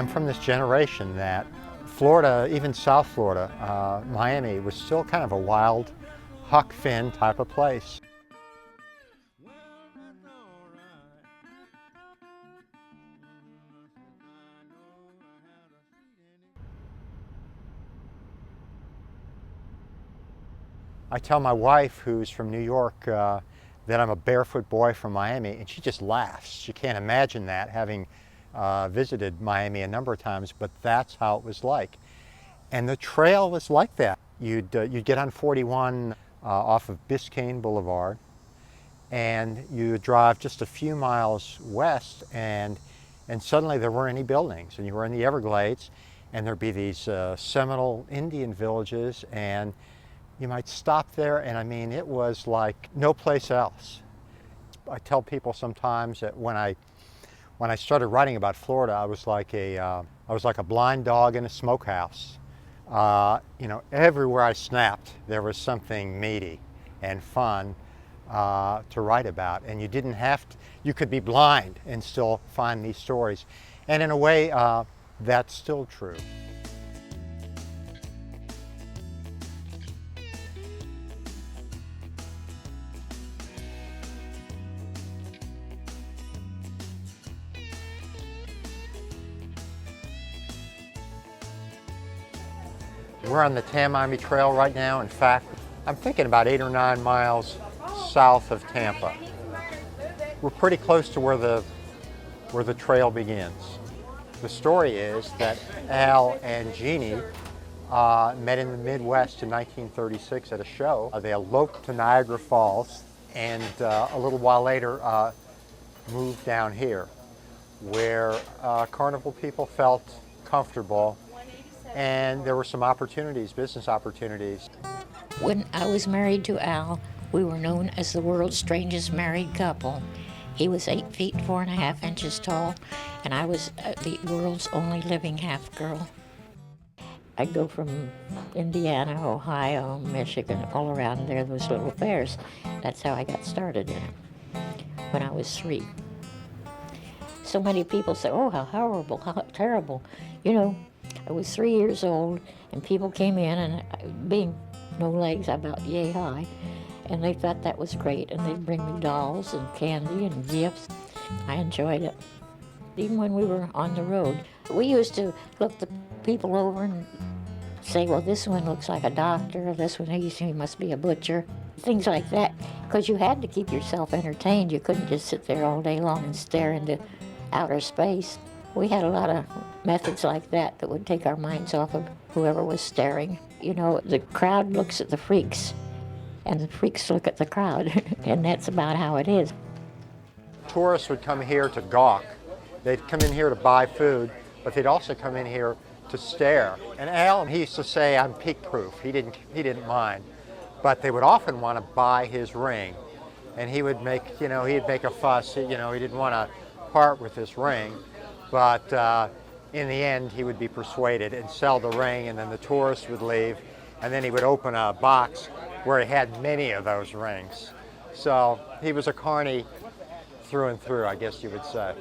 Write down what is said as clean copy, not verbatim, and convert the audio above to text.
I'm from this generation that Florida, even South Florida, Miami, was still kind of a wild Huck Finn type of place. I tell my wife, who's from New York, that I'm a barefoot boy from Miami, and she just laughs. She can't imagine that, having visited Miami a number of times, but that's how it was like. And the trail was like that. You'd get on 41 off of Biscayne Boulevard, and you drive just a few miles west, and suddenly there weren't any buildings, and you were in the Everglades, and there'd be these Seminole Indian villages, and you might stop there, and I mean, it was like no place else. I tell people sometimes that when I started writing about Florida, I was like a blind dog in a smokehouse. You know, everywhere I snapped, there was something meaty and fun to write about, and you didn't have to. You could be blind and still find these stories, and in a way, that's still true. We're on the Tamiami Trail right now. In fact, I'm thinking about 8 or 9 miles south of Tampa. We're pretty close to where the trail begins. The story is that Al and Jeannie met in the Midwest in 1936 at a show. They eloped to Niagara Falls, and a little while later moved down here, where carnival people felt comfortable, and there were some opportunities, business opportunities. When I was married to Al, we were known as the world's strangest married couple. He was 8 feet 4.5 inches tall, and I was the world's only living half girl. I'd go from Indiana, Ohio, Michigan, all around there, those little fairs. That's how I got started in it, when I was 3. So many people say, oh, how horrible, how terrible. You know, I was 3 years old, and people came in, and being no legs, about yay high, and they thought that was great, and they'd bring me dolls and candy and gifts. I enjoyed it. Even when we were on the road, we used to look the people over and say, well, this one looks like a doctor, this one, he must be a butcher, things like that, because you had to keep yourself entertained. You couldn't just sit there all day long and stare into outer space. We had a lot of methods like that that would take our minds off of whoever was staring. You know, the crowd looks at the freaks, and the freaks look at the crowd, and that's about how it is. Tourists would come here to gawk. They'd come in here to buy food, but they'd also come in here to stare. And Al, he used to say, I'm peek-proof. He didn't mind. But they would often want to buy his ring, and he would make, he'd make a fuss. He didn't want to part with his ring. But in the end, he would be persuaded and sell the ring, and then the tourists would leave, and then he would open a box where he had many of those rings. So he was a carny through and through, I guess you would say.